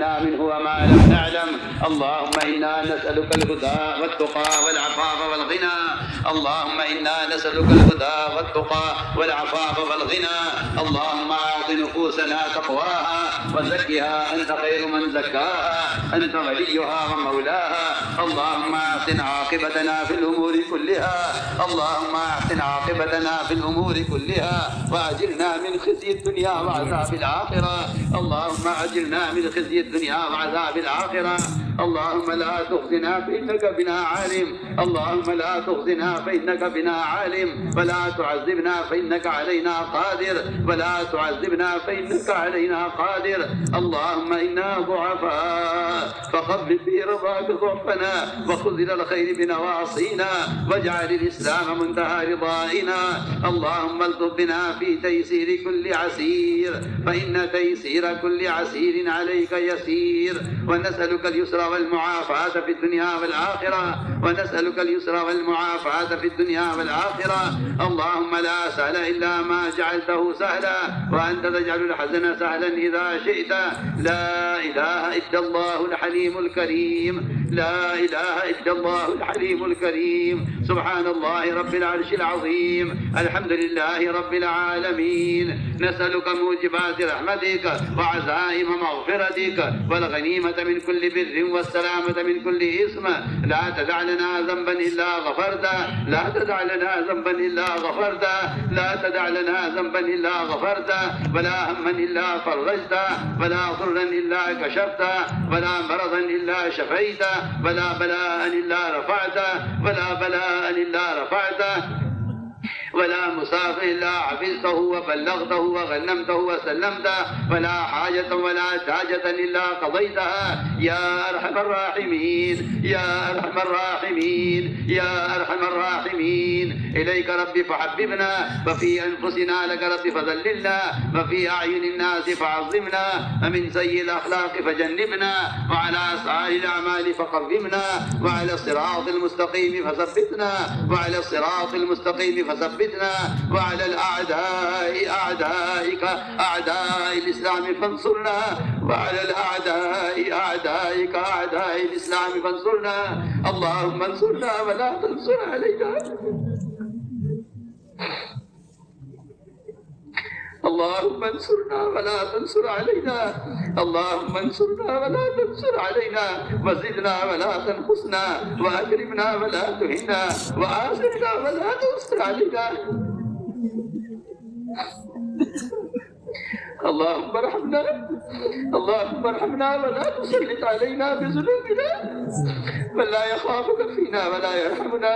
علمنا منه وما لم نعلم. اللهم إنا نسألك الهدى والتقى والعفاف والغنى. اللهم إنا نسألك الهدى والتقى والعفاف والغنى. اللهم أعط نفوسنا تقواها وزكها أنت خير من زكاها، أنت وليها ومولاها. اللهم أحسن عاقبتنا في الأمور كلها. اللهم أحسن عاقبتنا في الأمور كلها وأجرنا من خزي الدنيا وعذاب الآخرة. اللهم أجرنا من خزي الدنيا وعذاب الآخرة. اللهم لا تخزنا فإنك بنا عالم. اللهم لا تخزنا فإنك بنا عالم، ولا تعذبنا فإنك علينا قادر، ولا تعذبنا فإنك علينا قادر. اللهم إنا ضعفاء فخفف في رضاك ضعفنا، وخذ إلى الخير بنواصينا، واجعل الإسلام منتهى رضائنا. اللهم الطف بنا في تيسير كل عسير، فإن تيسير كل عسير عليك يسير. ونسألك اليسر والمعافاة في الدنيا والآخرة، ونسألك اليسر والمعافاة في الدنيا والآخرة. اللهم لا سهل إلا ما جعلته سهلا، وأنت تجعل الحزن سهلا إذا شئت. لا إله إلا الله الحليم الكريم، لا إله إلا الله الحليم الكريم. سبحان الله رب العرش العظيم. الحمد لله رب العالمين. نسألك موجبات رحمتك وعزائم مغفرتك والغنيمة من كل بر والسلامة من كل إثم. لا تدع لنا ذنبا إلا غفرته، لا تدع لنا ذنبا إلا غفرته، لا تدع لنا ذنبا إلا غفرته، ولا هما إلا فرجته، ولا ضرا إلا كشفته، ولا مرضا إلا شفيته، ولا بلاء إلا رفعته، ولا بلاء إلا رفعته، ولا مصاب إلا حفظته وبلغته وغنمته وسلمته، ولا حاجة ولا تاجة إلا قضيتها يا أرحم الراحمين، يا أرحم الراحمين، يا أرحم الراحمين. إليك ربي فحببنا، وفي أنفسنا لك ربي فذللنا، وفي أعين الناس فعظمنا، ومن سيء الأخلاق فجنبنا، وعلى سائر الأعمال فقربنا، وعلى الصراط المستقيم فثبتنا، وعلى الصراط المستقيم فثبتنا، وعلى الأعداء أعدائك أعداء الإسلام فانصرنا، وعلى الأعداء أعدائك أعداء الإسلام فانصرنا. اللهم انصرنا ولا تنصر علينا. اللهم انصرنا ولا تنصر علينا. اللهم انصرنا ولا تنصر علينا، وزدنا ولا تنقصنا، وأكرمنا ولا تهنا، وآثرنا ولا تنصر علينا. اللهم ارحمنا، اللهم ارحمنا ولا تسلط علينا بذنوبنا من لا يخافك فينا ولا يرحمنا.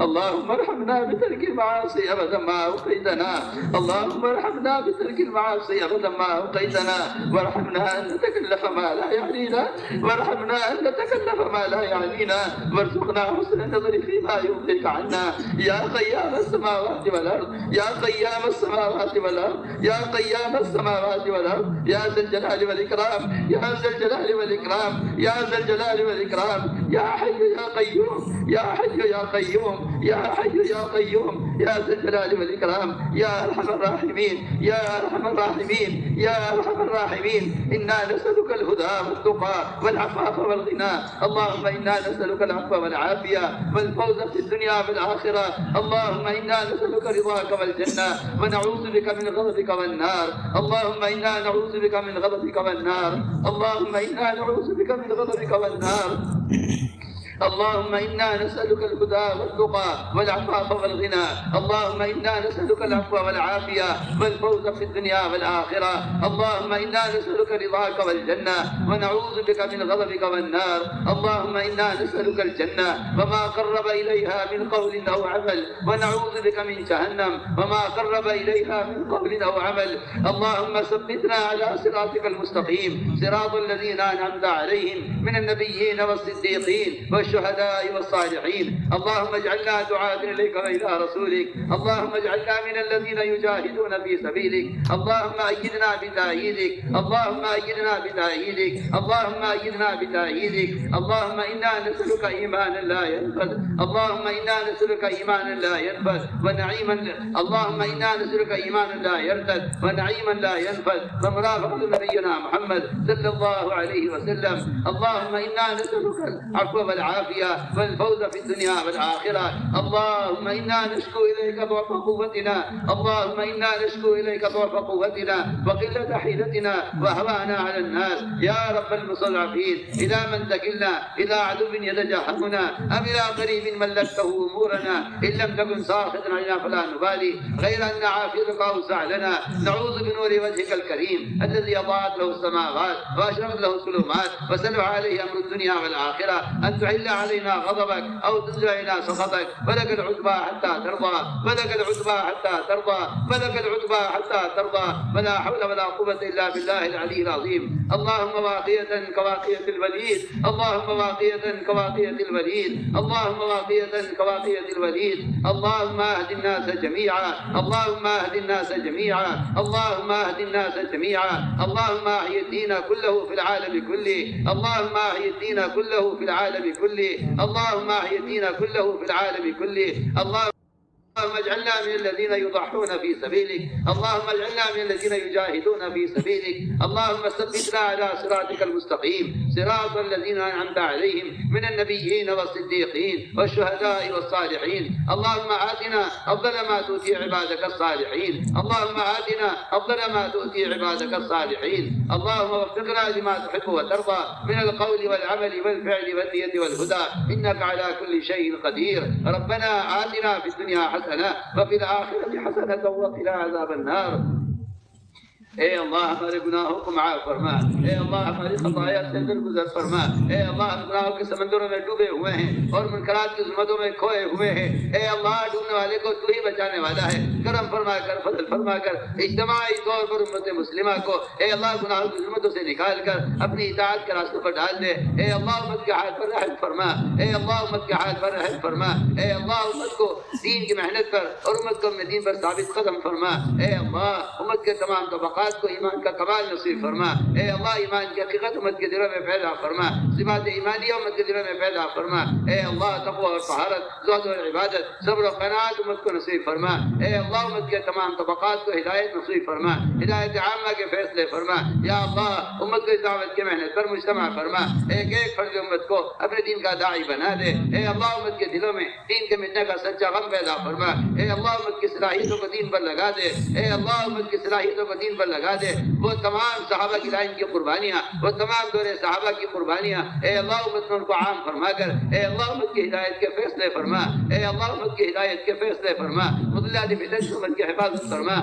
اللهم ارحمنا بترك المعاصي أبدا ما أوقيتنا. اللهم ارحمنا بترك المعاصي أبدا ما أوقيتنا، وارحمنا أن نتكلف ما لا يعنينا، وارحمنا أن نتكلف ما لا يعنينا، وارزقنا حسن النظر فيما يرضيك عنا. يا قيام السماوات والأرض، يا قيام السماوات والأرض، يا قيام السماوات والأرض، يا ذا الجلال والإكرام، يا ذا الجلال والإكرام، يا ذا الجلال والإكرام. يا حي يا قيوم، يا حي يا قيوم، يا حي يا قيوم، يا ذا الجلال والإكرام، يا أرحم الراحمين، يا أرحم الراحمين، يا أرحم الراحمين. إنا نسألك الهدى والتقى والعفاف والغنى. اللهم إنا نسألك العفو والعافية والفوز في الدنيا والآخرة. اللهم إنا نسألك رضاك والجنة، ونعوذ بك من غضبك والنار. اللهم إنا نعوذ بك من غضبك والنار. اللهم إنا نعوذ بك من غضبك والنار. اللهم إنا نسألك الهدى والتقى والعفاف والغنى. اللهم إنا نسألك العفو والعافية والفوز في الدنيا والآخرة. اللهم إنا نسألك رضاك والجنة، ونعوذ بك من غضبك والنار. اللهم إنا نسألك الجنة وما قرب إليها من قول أو عمل، ونعوذ بك من جهنم وما قرب إليها من قول أو عمل. اللهم ثبتنا على صراطك المستقيم، صراط الذين أنعمت عليهم من النبيين والصديقين والشهداء والصالحين. اللهم اجعلنا دعاة إليك وإلى رسولك. اللهم اجعلنا من الذين يجاهدون في سبيلك. اللهم أيدنا بتأييدك. اللهم أيدنا بتأييدك. اللهم أيدنا بتأييدك. اللهم إنا نسألك إيمانا لا ينفد. اللهم إنا نسألك إيمانا لا ينفد ونعيما. اللهم إنا نسألك إيمانا لا يرتد ونعيما لا ينفد ومرافقة نبينا محمد صلى الله عليه وسلم. اللهم إنا نسألك العفو والعافية والفوز في الدنيا والآخرة. اللهم إنا نشكو إليك ضعف قوتنا. اللهم إنا نشكو إليك ضعف قوتنا وقلة حيلتنا وهوانا على الناس. يا رب المستضعفين، إلى من تكلنا؟ إلى عدو يتجهمنا أم إلى قريب ملكته أمورنا؟ إن لم تكن ساخطا علينا فلا نبالي، غير أن عافيتك أوسع لنا. نعوذ بنور وجهك الكريم الذي أضاءت له السماوات وأشرقت له الظلمات وسلع عليه أمر الدنيا والآخرة، أن تحل علينا غضبك أو تنزل علينا سخطك. فلك العتبى حتى ترضى، فلك العتبى حتى ترضى، فلك العتبى حتى ترضى. ولا حول ولا قوة إلا بالله العلي العظيم. اللهم واقية كواقية الوليد، اللهم واقية كواقية الوليد، اللهم واقية كواقية الوليد. اللهم اهد الناس جميعا، اللهم اهد الناس جميعا، اللهم اهد الناس جميعا. اللهم احيي الدين كله في العالم كله، اللهم احيي الدين كله في العالم كله، اللهم احيي الدين كله في العالم كله. اللهم اجعلنا من الذين يضحون في سبيلك. اللهم اجعلنا من الذين يجاهدون في سبيلك. اللهم ثبتنا على صراطك المستقيم، صراط الذين أنعمت عليهم من النبيين والصديقين والشهداء والصالحين. اللهم آتنا أفضل ما تؤتي عبادك الصالحين. اللهم آتنا أفضل ما تؤتي عبادك الصالحين. اللهم وفقنا لما تحب وترضى من القول والعمل والفعل والنية والهدى، إنك على كل شيء قدير. ربنا آتنا في الدنيا حسنة وفي الآخرة حسنة وقنا عذاب النار. اے اللہ ہمارے گناہوں کو معاف فرما، اے اللہ ہماری خطایا سے درگزر فرما، اے اللہ ہم گناہوں کے سمندروں میں ڈوبے ہوئے ہیں اور منکرات کی ظلمتوں میں کھوئے ہوئے ہیں۔ اے اللہ ڈوبنے والے کو تو ہی بچانے والا ہے، کرم فرما کر، فضل فرما کر اجتماعی طور پر امت مسلمہ کو اے اللہ گناہوں کی ظلمتوں سے نکال کر اپنی اطاعت کے راستوں پر ڈال دے۔ اے اللہ امت کے ہاتھ پر رحم فرما، اے اللہ امت کے ہاتھ پر رحم فرما، اے اللہ امت کو دین کی محنت پر اور امت کو اپنے دین پر ثابت قدم فرما۔ اے اللہ امت کے تمام طبقات کو ایمان کا کمال نصیب فرما۔ اے اللہ ایمان کی حقیقت امت کے دلوں میں پیدا فرما، صفات ایمانیہ امت کے دلوں میں پیدا فرما۔ اے اللہ تقوی اور طہارت، زہد اور عبادت، صبر و قناعت امت کو نصیب فرما۔ اے اللہ امت کے تمام طبقات کو ہدایت نصیب فرما، ہدایت عامہ کے فیصلے فرما۔ یا اللہ امت کو اس دعوت کی محنت پر مجتمع فرما، ایک ایک فرد امت کو اپنے دین کا داعی بنا دے۔ اے اللہ امت کے دلوں میں دین کے مٹنے کا سچا غم پیدا فرما۔ اے اللہ امت کی صلاحیتوں کو دین پر لگا دے، اے اللہ امت کی صلاحیتوں کو دین پر لگا دے۔ وہ تمام صحابہ کی لائن کی قربانیاں، وہ تمام دور صحابہ کی قربانیاں اے اللہ امت میں ان کو عام فرما کر اے اللہ امت کی ہدایت کے فیصلے فرما، اے اللہ امت کی ہدایت کے فیصلے فرما، مضلات فتن سے امت کی حفاظت فرما۔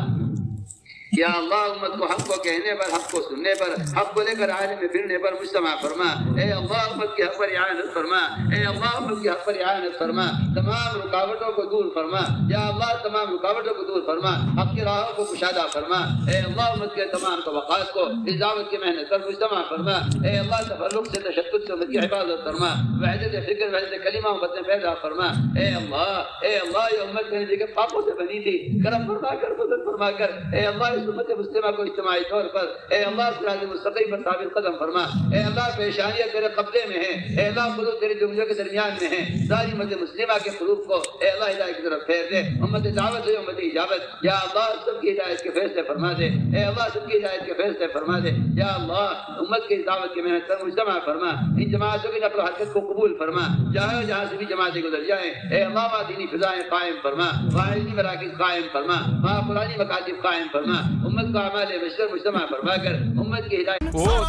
یا اللہ امت کو حق کو کہنے پر، حق کو سننے پر، حق کو لے کر عالم میں پھرنے پر مجتمع فرما۔ اے اللہ امت کے حق پر اعانت فرما، اے اللہ امت کے حق پر اعانت فرما، تمام رکاوٹوں کو دور فرما۔ یا اللہ تمام رکاوٹوں کو دور فرما، حق کی راہوں کو کشادہ فرما۔ اے اللہ امت کے تمام طبقات کو اس دعوت کی محنت پر مجتمع فرما۔ اے اللہ تفرق سے، تشدد سے امت کی حفاظت فرما، وحدت فکر، وحدت کلمہ امت میں پیدا فرما۔ اے اللہ یہ امت میں کے پاپوں سے بنی تھی، کرم فرما کر، فضل فرما کر اے اللہ اس امت مسلمہ کو اجتماعی طور پر اے اللہ صراط مستقیم پر ثابت قدم فرما۔ اے اللہ پیشانیاں تیرے قبضے میں ہیں، اے اللہ قلوب تیری جملوں کے درمیان میں ہیں، ساری امت مسلمہ کے قلوب کو اے اللہ ہدایت کی طرف پھیر دے۔ امت دعوت ہے، امت اجابت، یا اللہ سب کی ہدایت کے فیصلے فرما دے، اے اللہ سب کی ہدایت کے فیصلے فرما دے۔ یا اللہ امت کی دعوت کی محنت پر مجتمع فرما، ان جماعتوں کی نقل و حرکت کو قبول فرما، جہاں سے بھی جماعتیں گزر جائیں اے اللہ وہاں دینی فضائیں قائم فرما، وہاں علمی مراکز قائم فرما، وہاں قرآنی مکاتب قائم فرما، امت کو اعمال بشر مجتمع فرما کر امت کی ہدایت۔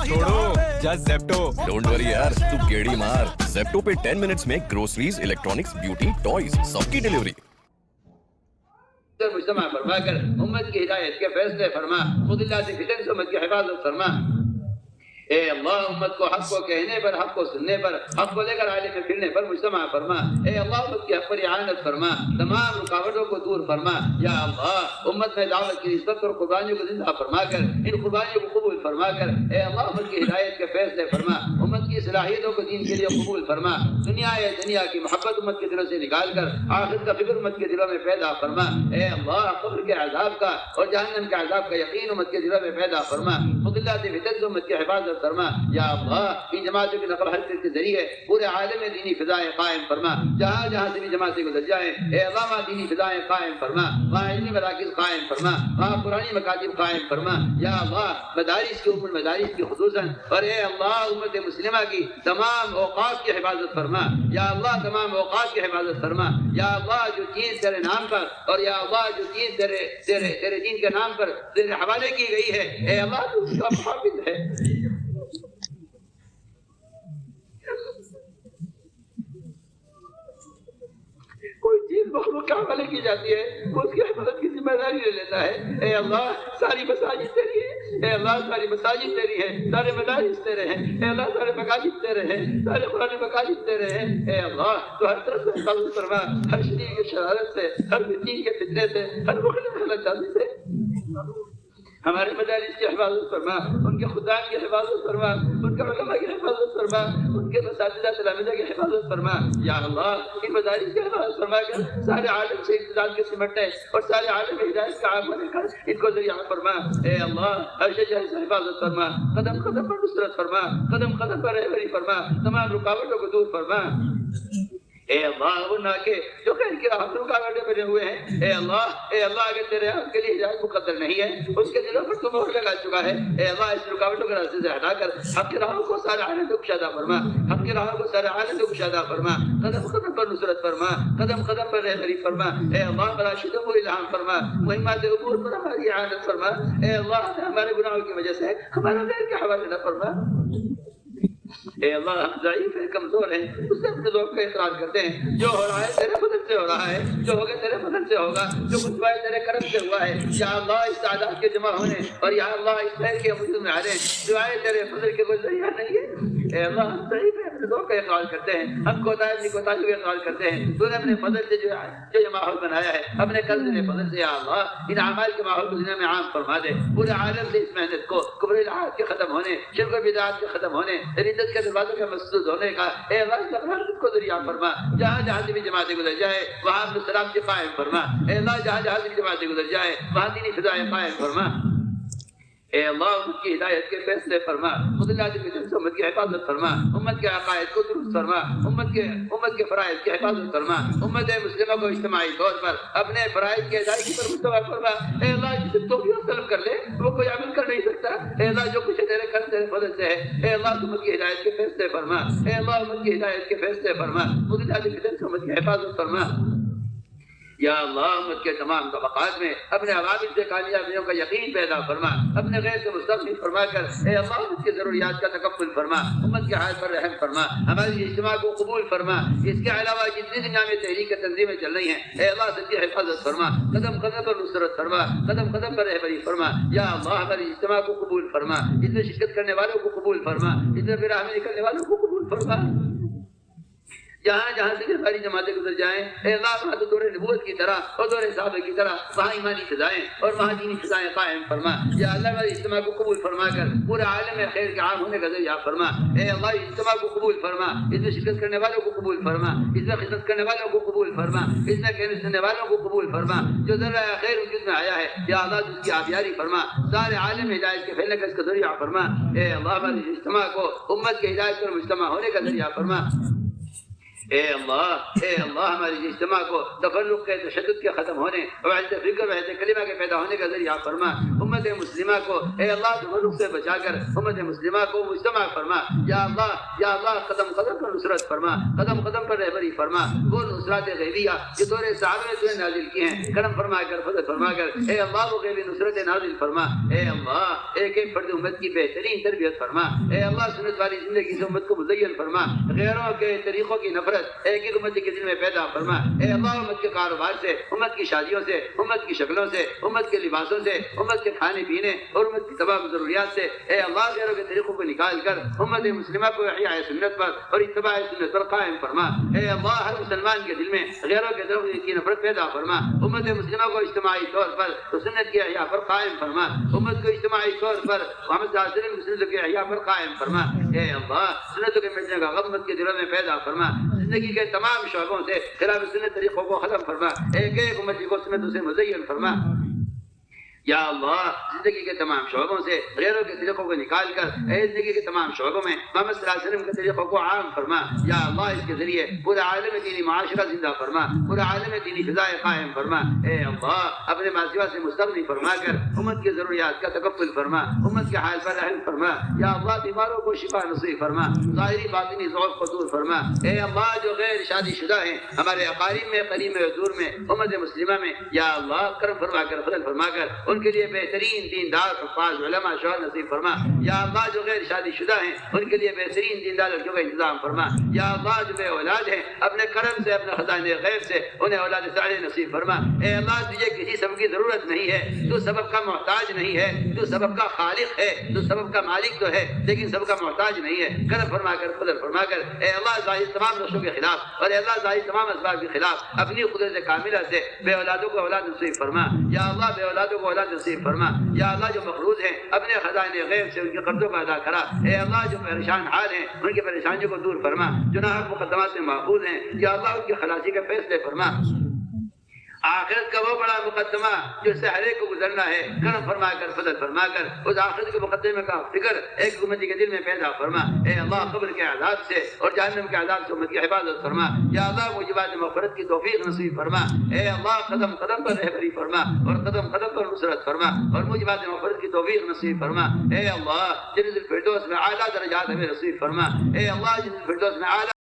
چھوڑو جسٹ زیپٹو، ڈونٹ وری یار، تو گیڑی مار۔ زیپٹو پہ 10 منٹس میں گروسریز، الیکٹرانکس، بیوٹی، ٹوائز سب کی ڈلیوری۔ مجتمع فرما کر امت کی ہدایت کے فیصلے فرما، مضلات فتن سے امت کی حفاظت فرما۔ اے اللہ امت کو حق کو کہنے پر، حق کو سننے پر، حق کو لے کر عالم میں پھرنے پر مجتمع فرما۔ اے اللہ امت کی حق پر اعانت فرما، تمام رکاوٹوں کو دور فرما۔ یا اللہ امت میں دعوت کی نسبت اور قربانیوں کو زندہ فرما کر ان قربانیوں کو قبول فرما کر اے اللہ امت کی ہدایت کے فیصلے فرما، امت کی صلاحیتوں کو دین کے لیے قبول فرما، دنیا کی محبت امت کے دلوں سے نکال کر آخرت کا فکر امت کے دلوں میں پیدا فرما۔ اے اللہ قبر کے عذاب کا اور جہنم کے عذاب کا یقین امت کے دلوں میں پیدا فرما، مضلات فتن سے امت کی حفاظت فرما۔ یا اللہ ان جماعتوں کی نقل حرکت کے ذریعے پورے عالم میں دینی فضائیں قائم فرما، جہاں جہاں سے بھی جماعتیں گزر جائیں اے اللہ وہاں دینی فضائیں قائم فرما، وہاں علمی مراکز قائم فرما، وہاں قرآنی مکاتب قائم فرما۔ یا اللہ مدارس کی ام المدارس کی خصوصاً اور اے اللہ امت مسلمہ کی تمام اوقات کی حفاظت فرما۔ یا اللہ تمام اوقات کی حفاظت فرما۔ یا اللہ جو چیز تیرے نام پر اور یا اللہ جو چیز تیرے دین کے نام پر تیرے حوالے کی گئی ہے اے اللہ تو اس کا حافظ ہے۔ کوئی چیز مخلوق کے حوالے کی جاتی ہے وہ اس کی حفاظت کی ذمہ داری لے لیتا ہے۔ اے اللہ ساری مساجد تیری ہے، اے اللہ ساری مساجد تیری ہے، سارے مدارس تیرے ہیں، اے اللہ سارے مکاتب تیرے ہیں، سارے قرآن مکاتب تیرے ہیں۔ اے اللہ تو ہر طرف سے حفاظت فرما، ہر شریر کی شرارت سے، ہر فتنی کے فتنے سے، ہر مخالف غلط جاتی سے ہمارے مدارس کی حفاظت فرما، ان کے خدام کی حفاظت فرما، ان کے علماء کی حفاظت فرما، ان کے اساتذہ تلامذہ کی حفاظت فرما۔ یا اللہ ان مدارس کی حفاظت فرما کر سارے عالم سے امتداد کے سمٹنے اور سارے عالم ہدایت کا عام بنے کر ان کو ذریعہ فرما۔ اے اللہ ہر شجاع سے حفاظت فرما، قدم قدم پر نصرت فرما، قدم قدم پر رہبری فرما، تمام رکاوٹوں کو دور فرما۔ اے اللہ وہ ناکے جو خیر کی راہ پر رکاوٹیں بنے ہوئے ہیں اے اللہ اگر تیرے حق کے لیے ہدایت مقدر نہیں ہے اس کے دلوں پر تو مہر لگا چکا ہے۔ اے اللہ اس رکاوٹوں کے راستے سے ہٹا کر حق کی راہوں کو سارے عالم کو کشادہ فرما، حق کی راہوں کو سارے عالم کو کشادہ فرما، قدم قدم پر نصرت فرما، قدم قدم پر رہبری فرما۔ اے اللہ مراشدوں کو الہام فرما، مہمات عبور پر ہماری اعانت فرما۔ اے اللہ ہمارے گناہوں کی وجہ سے ہمارا غیر کے حوالے نہ فرما۔ اے اللہ ہم ضعیف ہیں، کمزور ہیں، اس سے اپنے ذوق کا اقرار کرتے ہیں۔ جو ہو رہا ہے تیرے فضل سے ہو رہا ہے، جو ہوگا تیرے فضل سے ہوگا، جو کچھ ہوا ہے تیرے کرم سے ہوا ہے۔ یا اللہ اس تعداد کے جمع ہونے اور یا اللہ اس خیر کے وجود میں آنے سوائے تیرے فضل کے کوئی ذریعہ نہیں ہے۔ اے اللہ ہم ضعیف ہیں، اپنے ذوق کا اقرار کرتے ہیں، ہم کوتاہی کا اقرار کرتے ہیں۔ تو نے اپنے فضل سے جو یہ ماحول بنایا ہے اپنے قرض کے فضل سے یا اللہ ان اعمال کے ماحول کو دنیا میں عام فرما دے۔ پورے عالم سے اس محنت کو کفر الہات کے ختم ہونے، شرک و بدعات کے ختم ہونے، ردت کے دروازوں کے مسدود ہونے کا اے اللہ اس کو ذریعہ فرما۔ جہاں جہاں سے بھی جماعتیں گزر جائے وہاں اپنے سلام کی قائم فرما۔ اے اللہ جہاں جہاں سے بھی جماعتیں گزر جائے وہاں دینی فضائیں قائم فرما۔ اے اللہ امت کی ہدایت کے فیصلے فرما، مضلات فتن سے امت کی حفاظت فرما، امت کے عقائد کو درست فرما، امت کے فرائض کی حفاظت فرما، امت مسلمہ کو اجتماعی طور پر اپنے فرائض کی ادائیگی پر مستوار فرما۔ اے اللہ جسے توفیق طلب کر لے وہ کوئی عمل کر نہیں سکتا۔ اے اللہ جو کچھ تیرے کرم تیرے فضل سے ہے اے اللہ امت کی ہدایت کے فیصلے فرما۔ اے اللہ امت کی ہدایت کے فیصلے فرما، مضلات فتن سے امت کی حفاظت فرما۔ یا اللہ امت کے تمام طبقات میں اپنے عوامل سے کامیابیوں کا یقین پیدا فرما، اپنے غیر سے مستغنی فرما کر اے اللہ امت کی ضروریات کا تکفل فرما، امت کے حال پر رحم فرما، ہماری اجتماع کو قبول فرما۔ اس کے علاوہ جتنی دنیا میں تحریک تنظیمیں چل رہی ہیں اے اللہ سب کی حفاظت فرما، قدم قدم پر نصرت فرما، قدم قدم پر رہبری فرما۔ یا اللہ ہماری اجتماع کو قبول فرما، اس میں شرکت کرنے والوں کو قبول فرما، اس میں راہ میں نکلنے والوں کو قبول فرما۔ جہاں جہاں سے ہماری جماعتیں گزر جائیں اے اللہ وہاں تو دور نبوت کی طرح اور دور صحابہ کی طرح وہاں ایمانی فضائیں اور وہاں دینی فضائیں قائم فرما۔ یا اللہ ہماری اجتماع کو قبول فرما کر پورے عالم میں خیر کے عام ہونے کا ذریعہ فرما۔ اے اللہ اجتماع کو قبول فرما، اس میں شرکت کرنے والوں کو قبول فرما، اس میں خدمت کرنے والوں کو قبول فرما، اس میں کہنے سننے والوں کو قبول فرما۔ جو ذرہ خیر وجود میں آیا ہے یا اللہ اس کی آبیاری فرما، سارے عالم ہدایت کے پھیلنے کا اس کا ذریعہ فرما۔ اے اللہ ہماری اجتماع کو امت کے ہدایت پر مجتمع ہونے کا ذریعہ فرما۔ اے اللہ ہماری اجتماع کو تفرق کے تشدد کے ختم ہونے وحدت فکر وحدت کلمہ کے پیدا ہونے کا ذریعہ فرما۔ امت مسلمہ کو اے اللہ تفرق سے بچا کر امت مسلمہ کو مجتمع فرما۔ یا اللہ قدم قدم پر نصرت فرما، قدم قدم پر رہبری فرما۔ وہ نصرات غیبیہ جو دور صحابہ نے تجھے نازل کی ہیں کرم فرما کر فضل فرما کر اے اللہ وہ غیبی نصرت نازل فرما۔ اے اللہ ایک ایک فرد امت کی بہترین تربیت فرما۔ اے اللہ سنت والی زندگی سے امت کو مزین فرما، غیروں کے طریقوں کی نفرت محبت ایک ایک امتی کے دل میں پیدا فرما۔ اے اللہ امت کے کاروبار سے، امت کی شادیوں سے، امت کی شکلوں سے، امت کے لباسوں سے، امت کے کھانے پینے اور امت کی تمام ضروریات سے اے اللہ غیروں کے طریقوں کو نکال کر امت مسلمہ کو احیاء سنت پر اور اتباع سنت پر قائم فرما۔ اے اللہ ہر مسلمان کے دل میں غیروں کے طرف کی نفرت پیدا فرما۔ امت مسلمہ کو اجتماعی طور پر سنت کی احیاء پر قائم فرما۔ امت کو اجتماعی طور پر محمد صلی اللہ علیہ وسلم کی سنت کی احیاء پر قائم فرما۔ اے اللہ سنتوں کے مٹنے کا غم امت کے دلوں میں پیدا فرما۔ زندگی کے تمام شعبوں سے خلاف سنت طریقوں کو ختم فرما۔ ایک ایک امتی کو سنتوں سے مزین فرما۔ یا اللہ زندگی کے تمام شعبوں سے غیروں کے طریقوں کو نکال کر اے زندگی کے تمام شعبوں میں محمد صلی اللہ علیہ وسلم کے طریقوں کو عام فرما۔ یا اللہ اس کے ذریعے پورا عالم دینی معاشرہ زندہ فرما، پورا عالم دینی فضائے قائم فرما۔ اے اللہ اپنے ماضیہ سے مستغنی فرما کر امت کی ضروریات کا تکفل فرما، امت کے حال پر رحم فرما۔ یا اللہ بیماروں کو شفا نصیب فرما، ظاہری باطنی ذوق کو دور فرما۔ اے اللہ جو غیر شادی شدہ ہیں ہمارے اقارب میں، قریب میں، دور میں، امت مسلمہ میں یا اللہ کرم فرما کر فضل فرما کر ان کے لیے بہترین دیندار حفاظ علماء شوہر نصیب فرما۔ یا اللہ جو غیر شادی شدہ ہیں ان کے لیے بہترین دیندار لڑکیوں کا انتظام فرما۔ یا اللہ جو بے اولاد ہیں اپنے کرم سے، اپنے خزانے غیب سے انہیں اولاد صالح نصیب فرما۔ اے اللہ تجھے کسی سبب کی ضرورت نہیں ہے، تو سبب کا محتاج نہیں ہے، تو سبب کا خالق ہے، تو سبب کا مالک تو ہے لیکن سبب کا محتاج نہیں ہے۔ کرم فرما کر فضل فرما کر اے اللہ ظاہر تمام نقشوں کے خلاف اور اے اللہ ظاہر تمام اسباب کے خلاف اپنی قدرت کاملہ سے بے اولادوں کو اولاد نصیب فرما۔ یا اللہ بے اولادوں کو اولاد نصیب فرما۔ یا اللہ جو مقروض ہیں اپنے خزانے غیب سے ان کے قرضوں کو ادا کرا۔ اے اللہ جو پریشان حال ہیں ان کی پریشانیوں کو دور فرما، جو ناحق مقدمات سے محفوظ ہیں یا اللہ ان کی خلاصی کے فیصلے فرما۔ آخرت کا وہ بڑا مقدمہ جو سے ہر ایک کو گزرنا ہے کرم فرما کر فضل فرما کر اس آخرت کے مقدمے کا فکر ایک امتی کے دل میں پیدا فرما۔ اے اللہ قبر کے عذاب سے اور جہنم کے عذاب سے امت کی حفاظت فرما۔ یا اللہ موجبات مغفرت کی توفیق نصیب فرما۔ اے اللہ قدم قدم پر رہبری فرما اور قدم قدم پر نصرت فرما اور موجبات مغفرت کی توفیق نصیب فرما۔ اے اللہ جنت الفردوس میں اعلیٰ درجات ہمیں نصیب فرما۔ اے اللہ جنت الفردوس میں اعلیٰ